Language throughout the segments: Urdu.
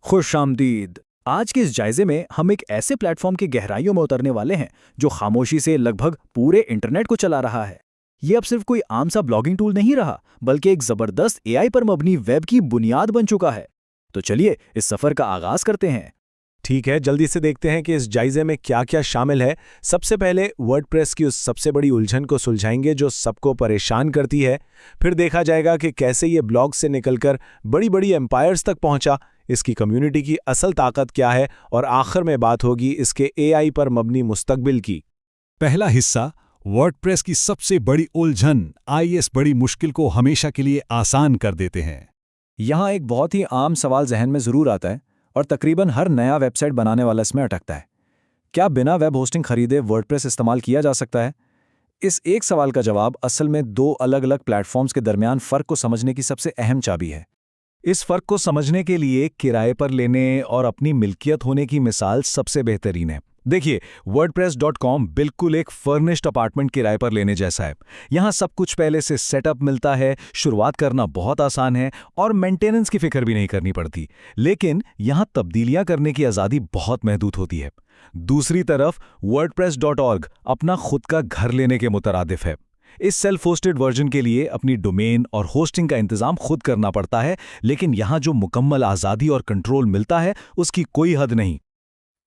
خوش آمدید۔ آج کے اس جائزے میں ہم ایک ایسے پلیٹ فارم کی گہرائیوں میں اترنے والے ہیں جو خاموشی سے لگ بھگ پورے انٹرنیٹ کو چلا رہا ہے۔ یہ اب صرف کوئی عام سا بلاگنگ ٹول نہیں رہا، بلکہ ایک زبردست اے آئی پر مبنی ویب کی بنیاد بن چکا ہے۔ تو چلیے اس سفر کا آغاز کرتے ہیں۔ ٹھیک ہے، جلدی سے دیکھتے ہیں کہ اس جائزے میں کیا کیا شامل ہے۔ سب سے پہلے ورڈپریس کی اس سب سے بڑی الجھن کو سلجھائیں گے جو سب کو پریشان کرتی ہے۔ پھر دیکھا جائے گا کہ کیسے یہ بلاگ سے نکل کر بڑی بڑی ایمپائرز تک پہنچا، اس کی کمیونٹی کی اصل طاقت کیا ہے، اور آخر میں بات ہوگی اس کے اے آئی پر مبنی مستقبل کی۔ پہلا حصہ، ورڈپریس کی سب سے بڑی الجھن، اس بڑی مشکل کو ہمیشہ کے لیے آسان کر دیتے ہیں۔ یہاں ایک بہت ہی عام سوال ذہن میں ضرور آتا ہے، اور تقریباً ہر نیا ویب سائٹ بنانے والا اس میں اٹکتا ہے۔ کیا بنا ویب ہوسٹنگ خریدے ورڈپریس استعمال کیا جا سکتا ہے؟ اس ایک سوال کا جواب اصل میں دو الگ الگ پلیٹ فارمز کے درمیان فرق کو سمجھنے کی سب سے اہم چابی ہے۔ اس فرق کو سمجھنے کے لیے کرائے پر لینے اور اپنی ملکیت ہونے کی مثال سب سے بہترین ہے۔ دیکھیے، wordpress.com بالکل ایک فرنشڈ اپارٹمنٹ کرائے پر لینے جیسا ہے۔ یہاں سب کچھ پہلے سے سیٹ اپ ملتا ہے، شروعات کرنا بہت آسان ہے اور مینٹیننس کی فکر بھی نہیں کرنی پڑتی، لیکن یہاں تبدیلیاں کرنے کی آزادی بہت محدود ہوتی ہے۔ دوسری طرف wordpress.org اپنا خود کا گھر لینے کے مترادف ہے۔ اس سیلف ہوسٹڈ ورژن کے لیے اپنی ڈومین اور ہوسٹنگ کا انتظام خود کرنا پڑتا ہے، لیکن یہاں جو مکمل آزادی اور کنٹرول ملتا ہے اس کی کوئی حد نہیں۔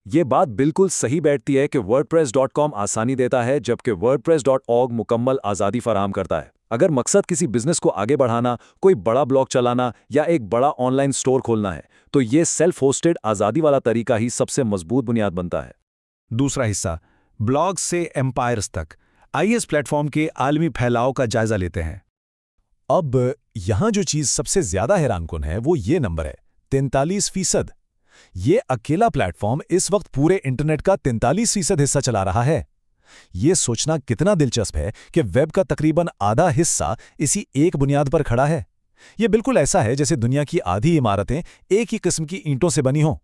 یہ بات بالکل صحیح بیٹھتی ہے کہ wordpress.com آسانی دیتا ہے جبکہ wordpress.org مکمل آزادی فراہم کرتا ہے۔ اگر مقصد کسی بزنس کو آگے بڑھانا، کوئی بڑا بلاگ چلانا یا ایک بڑا آن لائن سٹور کھولنا ہے، تو یہ سیلف ہوسٹڈ آزادی والا طریقہ ہی سب سے مضبوط بنیاد بنتا ہے۔ دوسرا حصہ، بلاگ سے ایمپائرز تک، آئیے اس پلیٹ فارم کے عالمی پھیلاؤ کا جائزہ لیتے ہیں۔ اب یہاں جو چیز سب سے زیادہ حیران کن ہے وہ یہ نمبر ہے، 43%۔ یہ اکیلا پلیٹ فارم اس وقت پورے انٹرنیٹ کا 43% حصہ چلا رہا ہے۔ یہ سوچنا کتنا دلچسپ ہے کہ ویب کا تقریباً آدھا حصہ اسی ایک بنیاد پر کھڑا ہے۔ یہ بالکل ایسا ہے جیسے دنیا کی آدھی عمارتیں ایک ہی قسم کی اینٹوں سے بنی ہوں۔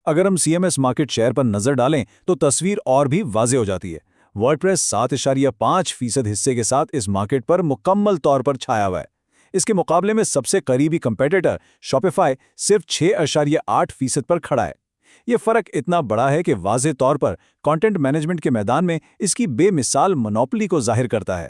اگر ہم CMS مارکیٹ شیئر پر نظر ڈالیں تو تصویر اور بھی واضح ہو جاتی ہے۔ ورڈپریس 7.5% حصے کے ساتھ اس مارکیٹ پر مکمل طور پر چھایا ہوا ہے۔ اس کے مقابلے میں سب سے قریبی کمپیٹیٹر شاپیفائی صرف 6.8% پر کھڑا ہے۔ یہ فرق اتنا بڑا ہے کہ واضح طور پر کانٹینٹ مینجمنٹ کے میدان میں اس کی بے مثال مونوپلی کو ظاہر کرتا ہے۔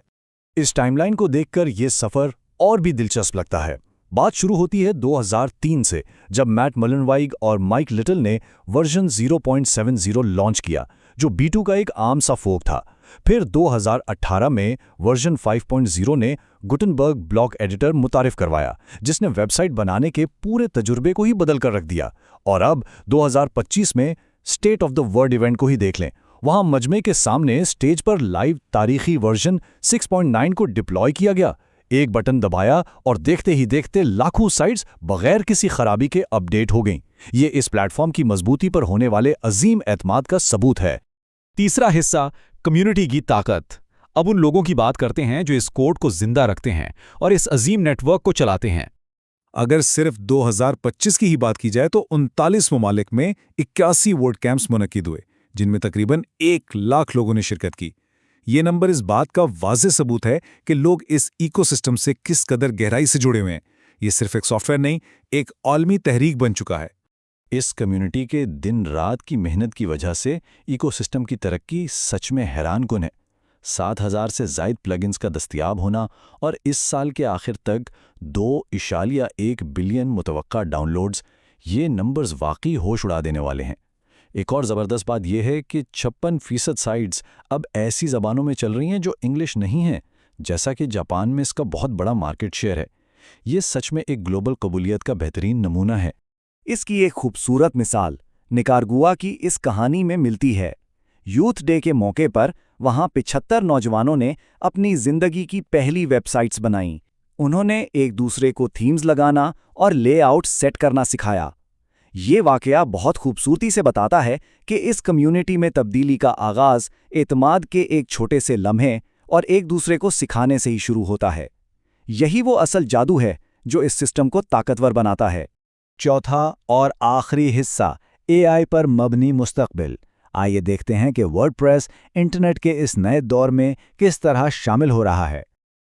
اس ٹائم لائن کو دیکھ کر یہ سفر اور بھی دلچسپ لگتا ہے۔ بات شروع ہوتی ہے 2003 سے، جب میٹ ملنوائگ اور مائک لٹل نے ورژن 0.70 لانچ کیا، جو B2 کا ایک عام سا فورک تھا۔ پھر 2018 میں ورژن 5.0 نے گٹنبرگ بلاک ایڈیٹر متعارف کروایا، جس نے ویب سائٹ بنانے کے پورے تجربے کو ہی بدل کر رکھ دیا۔ اور اب 2025 میں state of the word event کو ہی دیکھ لیں۔ وہاں مجمع کے سامنے سٹیج پر لائیو تاریخی ورژن 6.9 کو ڈپلوائے کیا گیا۔ ایک بٹن دبایا اور دیکھتے ہی دیکھتے لاکھوں سائٹس بغیر کسی خرابی کے اپ ڈیٹ ہو گئیں۔ یہ اس پلیٹ فارم کی مضبوطی پر ہونے والے عظیم اعتماد کا ثبوت ہے۔ تیسرا حصہ، کمیونٹی کی طاقت۔ اب ان لوگوں کی بات کرتے ہیں جو اس کوڈ کو زندہ رکھتے ہیں اور اس عظیم نیٹ ورک کو چلاتے ہیں۔ اگر صرف 2025 کی ہی بات کی جائے تو 39 ممالک میں 81 ورڈ کیمپس منعقد ہوئے، جن میں تقریباً 1 لاکھ لوگوں نے شرکت کی۔ یہ نمبر اس بات کا واضح ثبوت ہے کہ لوگ اس ایکو سسٹم سے کس قدر گہرائی سے جڑے ہوئے ہیں۔ یہ صرف ایک سافٹ ویئر نہیں، ایک عالمی تحریک بن چکا ہے۔ اس کمیونٹی کے دن رات کی محنت کی وجہ سے ایکو سسٹم کی ترقی سچ میں حیران کن ہے۔ 7,000 سے زائد پلگنز کا دستیاب ہونا اور اس سال کے آخر تک 2.1 بلین متوقع ڈاؤن لوڈز، یہ نمبرز واقعی ہوش اڑا دینے والے ہیں۔ ایک اور زبردست بات یہ ہے کہ 56% سائٹس اب ایسی زبانوں میں چل رہی ہیں جو انگلش نہیں ہیں، جیسا کہ جاپان میں اس کا بہت بڑا مارکیٹ شیئر ہے۔ یہ سچ میں ایک گلوبل قبولیت کا بہترین نمونہ ہے۔ اس کی ایک خوبصورت مثال نکارگوا کی اس کہانی میں ملتی ہے۔ یوتھ ڈے کے موقع پر وہاں 75 نوجوانوں نے اپنی زندگی کی پہلی ویب سائٹس بنائیں۔ انہوں نے ایک دوسرے کو تھیمز لگانا اور لے آؤٹ سیٹ کرنا سکھایا۔ یہ واقعہ بہت خوبصورتی سے بتاتا ہے کہ اس کمیونٹی میں تبدیلی کا آغاز اعتماد کے ایک چھوٹے سے لمحے اور ایک دوسرے کو سکھانے سے ہی شروع ہوتا ہے۔ یہی وہ اصل جادو ہے جو اس سسٹم کو طاقتور بناتا ہے۔ چوتھا اور آخری حصہ، AI پر مبنی مستقبل۔ آئیے دیکھتے ہیں کہ ورڈپریس انٹرنیٹ کے اس نئے دور میں کس طرح شامل ہو رہا ہے۔